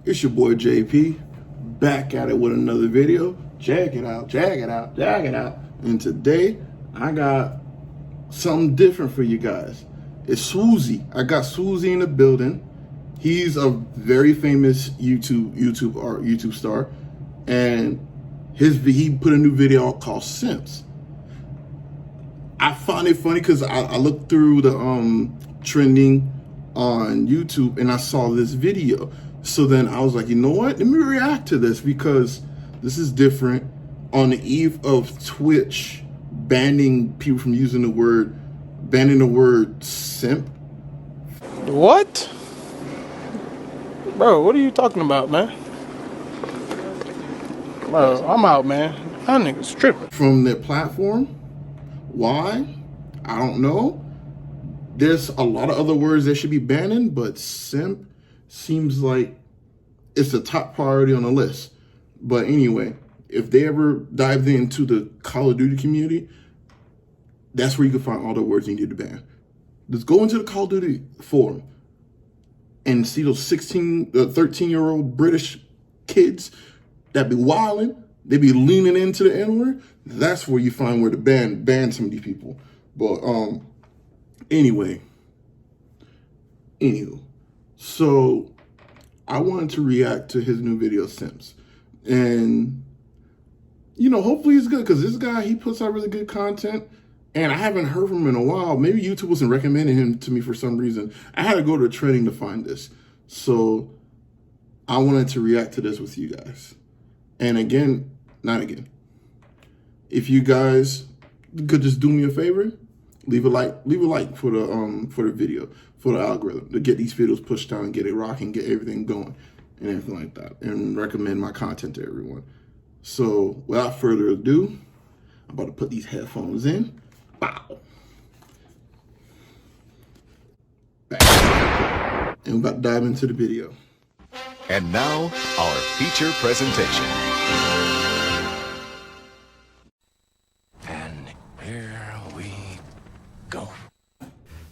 It's your boy JayP, back at it with another video. Check it out, check it out, check it out. And today, I got something different for you guys. It's sWooZie. I got sWooZie in the building. He's a very famous YouTube star, and he put a new video out called Simps. I find it funny because I looked through the trending on YouTube and I saw this video. So then I was like, you know what? Let me react to this because this is different. On the eve of Twitch banning people from using banning the word simp. What? Bro, what are you talking about, man? Bro, I'm out, man. That nigga's tripping. From their platform. Why? I don't know. There's a lot of other words that should be banning, but simp seems like it's the top priority on the list. But anyway, if they ever dive into the Call of Duty community, that's where you can find all the words you need to ban. Just go into the Call of Duty forum and see those 13-year-old British kids that be wilding. They be leaning into the N-word. That's where you find where to ban some of these people. But anyway, so I wanted to react to his new video, Simps. And, you know, hopefully it's good because this guy, he puts out really good content. And I haven't heard from him in a while. Maybe YouTube wasn't recommending him to me for some reason. I had to go to training to find this. So I wanted to react to this with you guys. And again, not again. If you guys could just do me a favor, leave a like for the video, for the algorithm, to get these videos pushed down, get it rocking, get everything going, and everything like that, and recommend my content to everyone. So without further ado, I'm about to put these headphones in. Bow. Back. And we're about to dive into the video. And now, our feature presentation. And here we go.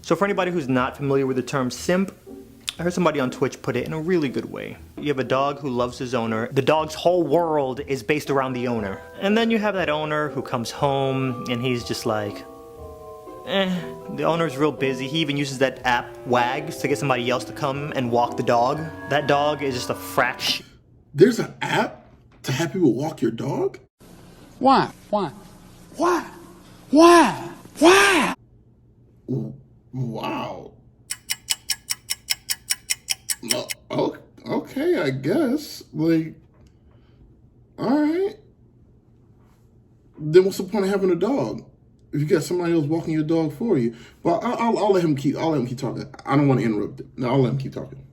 So for anybody who's not familiar with the term simp, I heard somebody on Twitch put it in a really good way. You have a dog who loves his owner. The dog's whole world is based around the owner. And then you have that owner who comes home and he's just like, the owner's real busy. He even uses that app, Wags, to get somebody else to come and walk the dog. That dog is just a fraction. There's an app to have people walk your dog? Why? Why? Why? Why? Why? Wow. Okay, I guess. Like, all right. Then what's the point of having a dog if you got somebody else walking your dog for you? But I'll let him keep talking. I don't want to interrupt it. No, I'll let him keep talking.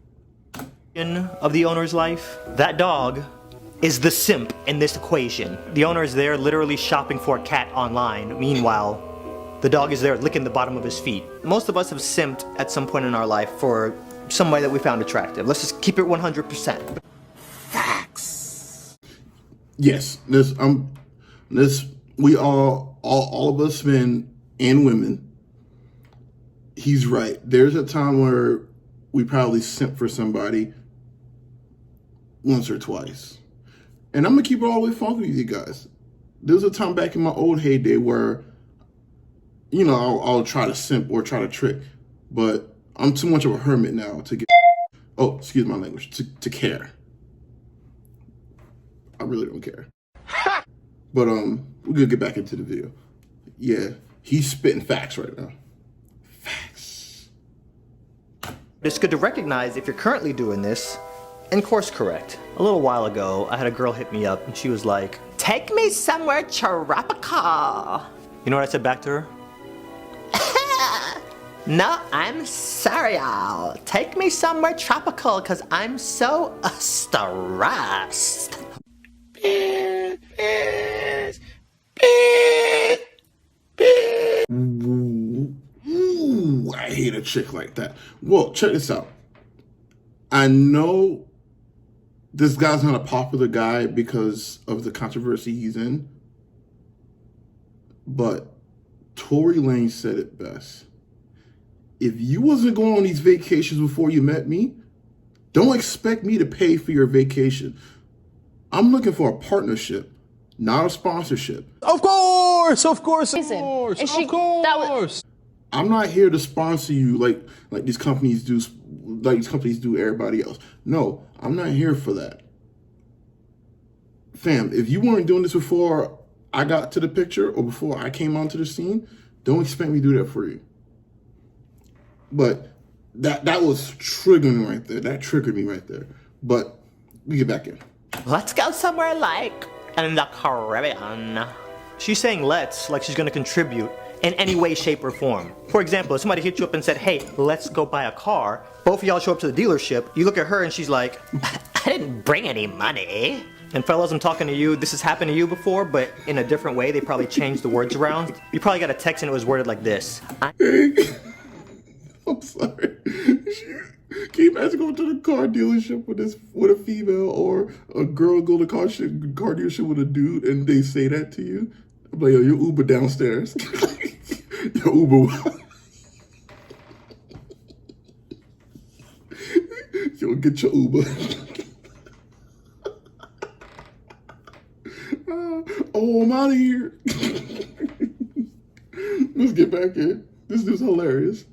Of the owner's life, that dog is the simp in this equation. The owner is there literally shopping for a cat online. Meanwhile, the dog is there licking the bottom of his feet. Most of us have simped at some point in our life for somebody that we found attractive. Let's just keep it 100%. Facts. Yes, we all of us men and women. He's right. There's a time where we probably simp for somebody once or twice. And I'm gonna keep it all the way funky with you guys. There was a time back in my old heyday where, you know, I'll try to simp or try to trick, but I'm too much of a hermit now to get, oh, excuse my language, to care. I really don't care. But we're gonna get back into the video. Yeah, he's spitting facts right now. Facts. It's good to recognize if you're currently doing this and course correct. A little while ago, I had a girl hit me up and she was like, "Take me somewhere tropical." You know what I said back to her? No, I'm sorry, y'all. Take me somewhere tropical because I'm so stressed. Ooh, I hate a chick like that. Well, check this out. I know this guy's not a popular guy because of the controversy he's in, but Tory Lanez said it best. If you wasn't going on these vacations before you met me, Don't expect me to pay for your vacation. I'm looking for a partnership, not a sponsorship. Of course, of course, of Listen, course, and she- of that was- course. I'm not here to sponsor you like these companies do, everybody else. No, I'm not here for that. Fam, if you weren't doing this before I got to the picture or before I came onto the scene, don't expect me to do that for you. But that was triggering right there. That triggered me right there. But we get back in. Let's go somewhere like in the Caribbean. She's saying let's like she's gonna contribute in any way, shape, or form. For example, if somebody hit you up and said, hey, let's go buy a car, both of y'all show up to the dealership, you look at her and she's like, I didn't bring any money. And fellas, I'm talking to you, this has happened to you before, but in a different way, they probably changed the words around. You probably got a text and it was worded like this. I'm sorry. Can you imagine going to the car dealership with a female or a girl go to car dealership with a dude and they say that to you? I'm like, yo, your Uber downstairs. Your Uber. Yo, get your Uber. Oh, I'm out of here. Let's get back in. This dude's hilarious.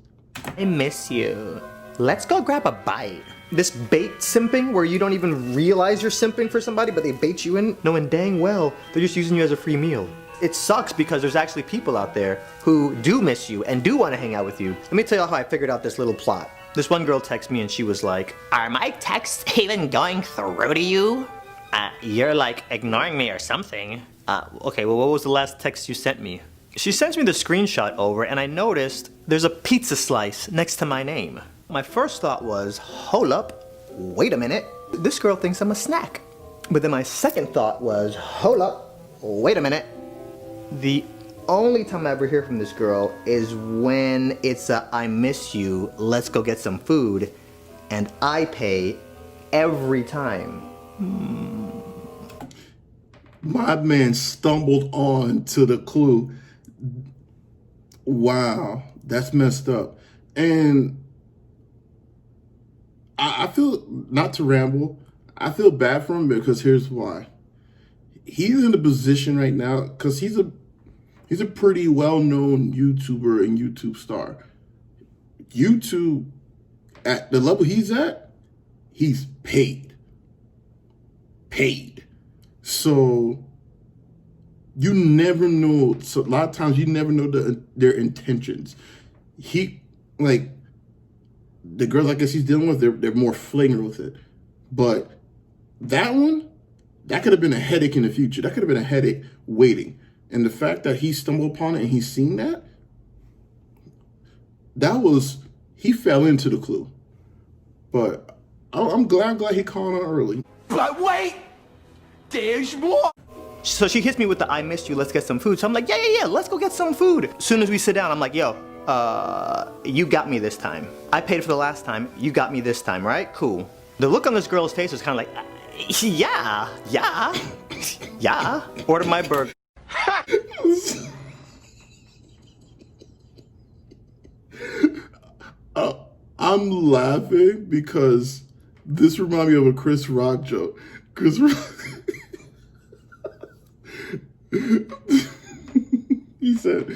I miss you. Let's go grab a bite. This bait simping where you don't even realize you're simping for somebody, but they bait you in, knowing dang well they're just using you as a free meal. It sucks because there's actually people out there who do miss you and do want to hang out with you. Let me tell you how I figured out this little plot. This one girl texted me and she was like, are my texts even going through to you? You're like ignoring me or something. Okay, well, what was the last text you sent me? She sends me the screenshot over and I noticed there's a pizza slice next to my name. My first thought was, hold up, wait a minute, this girl thinks I'm a snack. But then my second thought was, hold up, wait a minute. The only time I ever hear from this girl is when it's a I miss you, let's go get some food, and I pay every time. My man stumbled on to the clue. Wow, that's messed up. And I feel, not to ramble, I feel bad for him because here's why. He's in a position right now because he's a pretty well-known YouTuber and YouTube star. YouTube, at the level he's at, he's paid. So you never know. So a lot of times you never know their intentions. The girls I guess he's dealing with, they're more flagrant with it. But that one, that could have been a headache in the future. That could have been a headache waiting. And the fact that he stumbled upon it and he's seen that, he fell into the clue. But I'm glad he called on early. But wait, there's more. So she hits me with the I missed you, let's get some food. So I'm like, yeah, let's go get some food. As soon as we sit down, I'm like, yo, you got me this time. I paid for the last time, you got me this time, right? Cool. The look on this girl's face was kind of like, yeah. Order my burger. I'm laughing because this reminds me of a Chris Rock joke. Chris Rock, he said,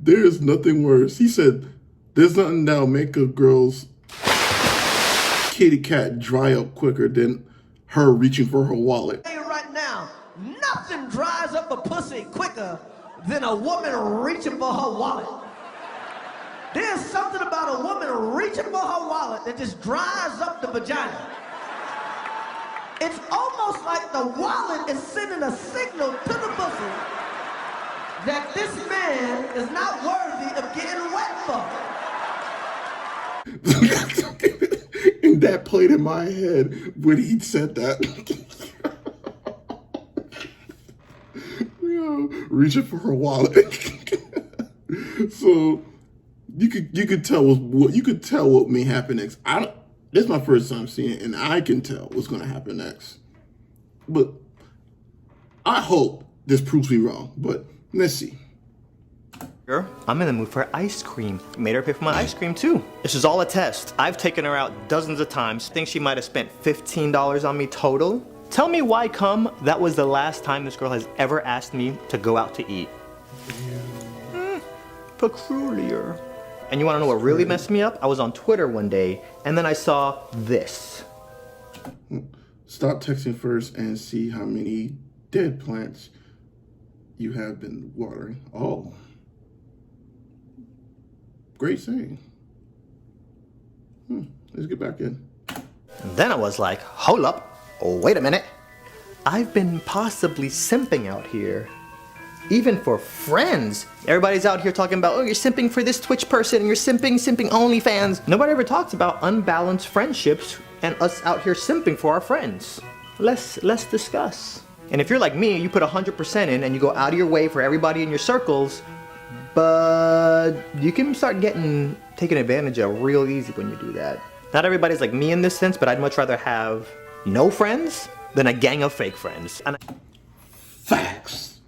there is nothing worse. He said, there's nothing that'll make a girl's kitty cat dry up quicker than her reaching for her wallet. Right now, nothing dries up a pussy quicker than a woman reaching for her wallet. There's something about a woman reaching for her wallet that just dries up the vagina. It's almost like the wallet is sending a signal to the pussy that this man is not worthy of getting wet for. And that played in my head when he said that. Reaching for her wallet. So you could tell what may happen next. This is my first time seeing it, and I can tell what's going to happen next. But I hope this proves me wrong. But let's see. I'm in the mood for ice cream. Made her pay for my ice cream too. This is all a test. I've taken her out dozens of times. Think she might have spent $15 on me total. Tell me why come that was the last time this girl has ever asked me to go out to eat. Peculiar. And you wanna know what really messed me up? I was on Twitter one day and then I saw this. Stop texting first and see how many dead plants you have been watering. Oh. Great saying. Let's get back in. And then I was like, hold up, wait a minute. I've been possibly simping out here. Even for friends. Everybody's out here talking about, oh, you're simping for this Twitch person, and you're simping OnlyFans. Nobody ever talks about unbalanced friendships and us out here simping for our friends. Let's discuss. And if you're like me, you put 100% in and you go out of your way for everybody in your circles, but you can start getting taken advantage of real easy when you do that. Not everybody's like me in this sense, but I'd much rather have no friends than a gang of fake friends. And Facts.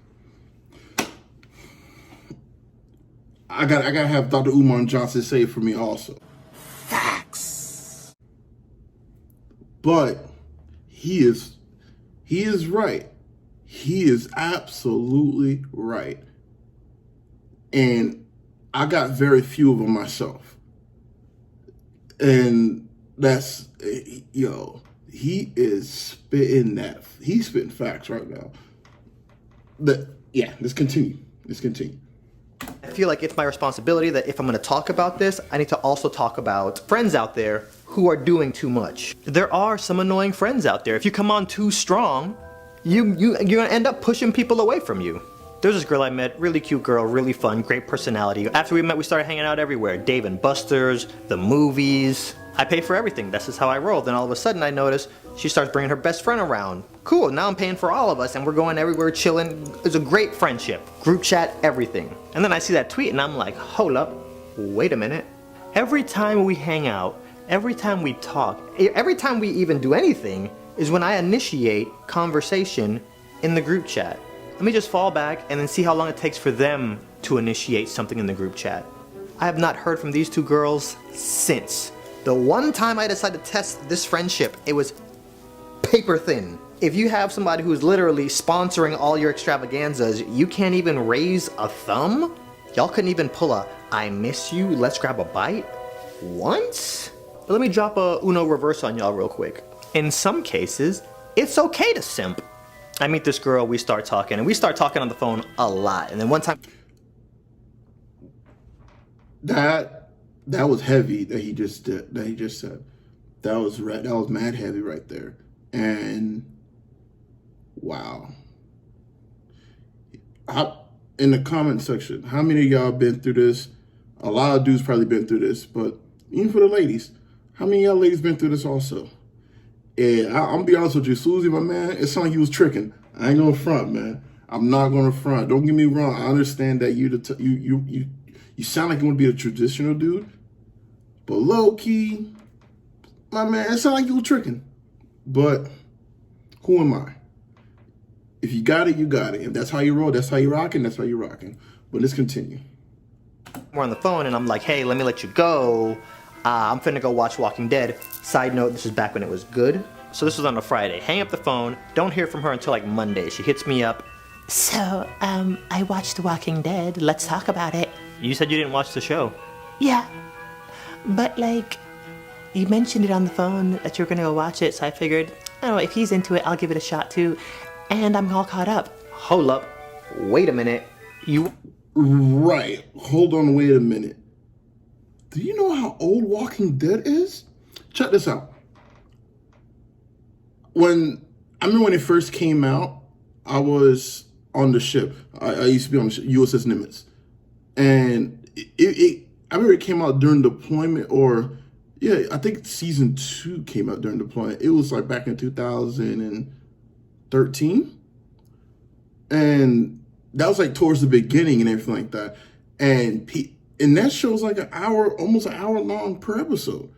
I gotta have Dr. Umar Johnson say it for me also. Facts. But he is right. He is absolutely right. And I got very few of them myself. And that's, yo, he is spitting that. He's spitting facts right now. Yeah, let's continue. I feel like it's my responsibility that if I'm gonna talk about this, I need to also talk about friends out there who are doing too much. There are some annoying friends out there. If you come on too strong, you're gonna end up pushing people away from you. There's this girl I met, really cute girl, really fun, great personality. After we met, we started hanging out everywhere. Dave and Buster's, the movies. I pay for everything, that's just how I roll. Then all of a sudden I notice she starts bringing her best friend around. Cool, now I'm paying for all of us and we're going everywhere chilling. It's a great friendship. Group chat, everything. And then I see that tweet and I'm like, hold up, wait a minute. Every time we hang out, every time we talk, every time we even do anything is when I initiate conversation in the group chat. Let me just fall back and then see how long it takes for them to initiate something in the group chat. I have not heard from these two girls since. The one time I decided to test this friendship, it was paper thin. If you have somebody who's literally sponsoring all your extravaganzas, you can't even raise a thumb? Y'all couldn't even pull a, I miss you, let's grab a bite? Once? But let me drop a Uno reverse on y'all real quick. In some cases, it's okay to simp. I meet this girl, we start talking, and we start talking on the phone a lot. And then one time... That was heavy that he just said. That was mad heavy right there. And wow. In the comment section, how many of y'all been through this? A lot of dudes probably been through this, but even for the ladies, how many of y'all ladies been through this also? And I'm gonna be honest with you, sWooZie, my man, it sounded like you was tricking. I ain't gonna front, man. I'm not gonna front. Don't get me wrong. I understand that you sound like you want to be a traditional dude, but low key, my man, it sound like you were tricking. But who am I? If you got it, you got it. If that's how you roll, that's how you rocking, that's how you rocking. But let's continue. We're on the phone and I'm like, hey, let me let you go. I'm finna go watch Walking Dead. Side note, this is back when it was good. So this was on a Friday. Hang up the phone. Don't hear from her until like Monday. She hits me up. So, I watched Walking Dead. Let's talk about it. You said you didn't watch the show. Yeah, but like, you mentioned it on the phone that you were gonna go watch it, so I figured, oh, if he's into it, I'll give it a shot too. And I'm all caught up. Hold up. Wait a minute. Right. Hold on, wait a minute. Do you know how old Walking Dead is? Check this out. I remember when it first came out, I was on the ship. I used to be on the ship, USS Nimitz. And I remember it came out during deployment, or yeah, I think season 2 came out during deployment. It was like back in 2013. And that was like towards the beginning and everything like that. And that show's like almost an hour long per episode.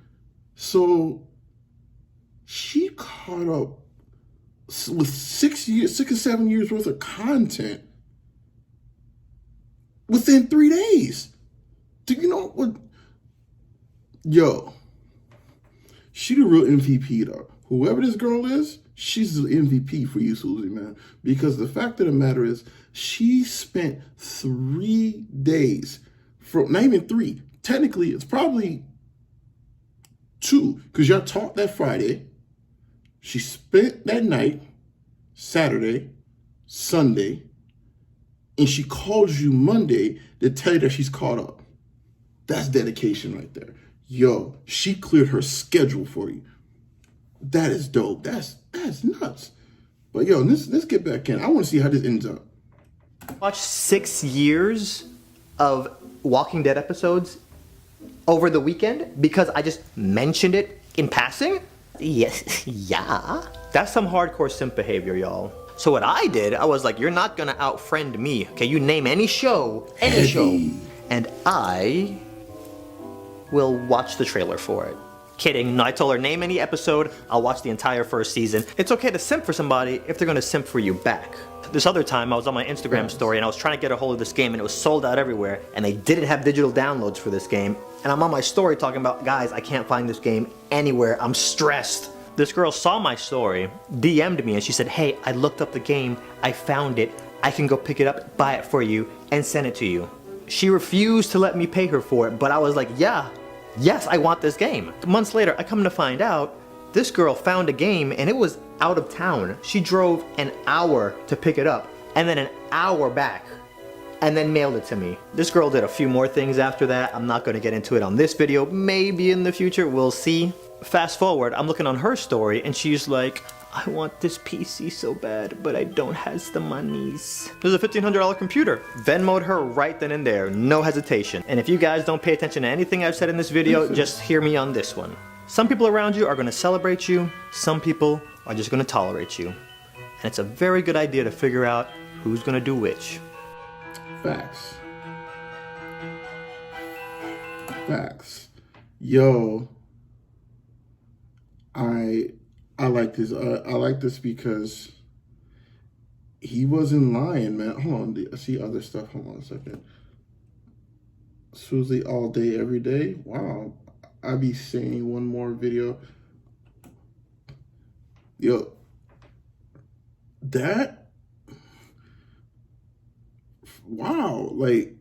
So she caught up with 6 or 7 years worth of content within 3 days. Do you know what? Yo, she the real MVP though. Whoever this girl is, she's the MVP for you, sWooZie, man. Because the fact of the matter is, she spent 3 days, from not even 3. Technically, it's probably 2, because y'all talked that Friday. She spent that night, Saturday, Sunday, and she calls you Monday to tell you that she's caught up. That's dedication right there. Yo, she cleared her schedule for you. That is dope. That's nuts. But yo, let's get back in. I want to see how this ends up. Watched 6 years of Walking Dead episodes over the weekend because I just mentioned it in passing? Yes, yeah. That's some hardcore simp behavior, y'all. So what I did, I was like, you're not gonna out-friend me. Okay, you name any show, and I will watch the trailer for it. Kidding, no, I told her, name any episode, I'll watch the entire first season. It's okay to simp for somebody if they're gonna simp for you back. This other time, I was on my Instagram story and I was trying to get a hold of this game and it was sold out everywhere and they didn't have digital downloads for this game. And I'm on my story talking about, guys, I can't find this game anywhere, I'm stressed. This girl saw my story, DM'd me, and she said, hey, I looked up the game, I found it, I can go pick it up, buy it for you, and send it to you. She refused to let me pay her for it, but I was like, yeah, yes, I want this game. Months later, I come to find out, this girl found a game and it was out of town. She drove an hour to pick it up, and then an hour back, and then mailed it to me. This girl did a few more things after that. I'm not gonna get into it on this video, maybe in the future, we'll see. Fast forward, I'm looking on her story and she's like, I want this PC so bad, but I don't have the monies. There's a $1,500 computer. Venmo'd her right then and there, no hesitation. And if you guys don't pay attention to anything I've said in this video, just hear me on this one. Some people around you are gonna celebrate you, some people are just gonna tolerate you. And it's a very good idea to figure out who's gonna do which. Facts. Facts. Yo, I like this. I like this because he wasn't lying, man. Hold on, I see other stuff. Hold on a second. sWooZie all day, every day. Wow, I be seeing one more video. Yo, that. Wow, like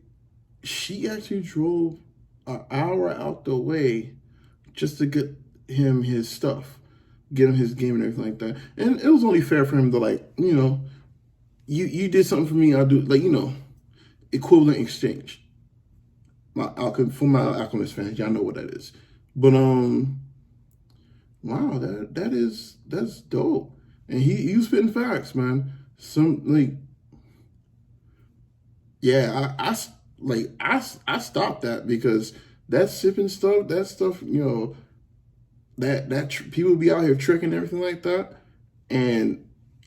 she actually drove an hour out the way just to get him his stuff, get him his game and everything like that. And it was only fair for him to, like, you know, you did something for me, I'll do, like, you know, equivalent exchange. For my Alchemist fans, y'all know what that is. But wow, that's dope. And he was spitting facts, man. Some, like, yeah, I stopped that because that sipping stuff, that stuff, you know, that people be out here tricking and everything like that, and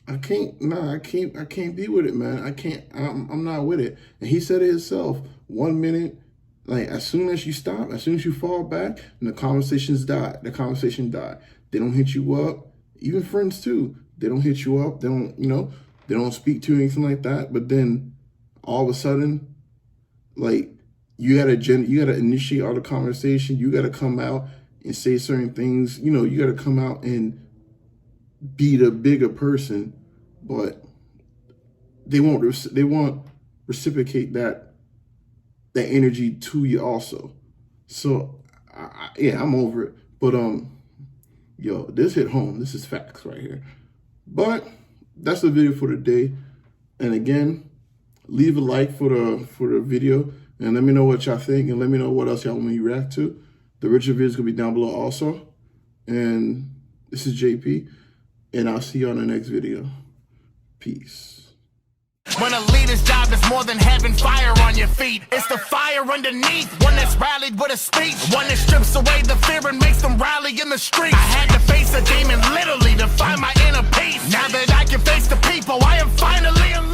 I can't be with it, man. I'm not with it. And he said it himself. 1 minute, like, as soon as you stop, as soon as you fall back, and the conversation died. They don't hit you up. Even friends too. They don't hit you up. They don't, you know, they don't speak to you, anything like that. But then all of a sudden, like, you gotta initiate all the conversation. You gotta come out and say certain things. You know, you gotta come out and be the bigger person, but they won't reciprocate that energy to you also. So yeah, I'm over it. But yo, this hit home. This is facts right here. But that's the video for today. And again, leave a like for the video and let me know what y'all think, and let me know what else y'all want me to react to. The original video is gonna be down below also. And this is JayP, and I'll see you on the next video. Peace. When a leader's job is more than having fire on your feet, it's the fire underneath, one that's rallied with a speech, one that strips away the fear and makes them rally in the streets. I had to face a demon literally to find my inner peace. Now that I can face the people, I am finally alive.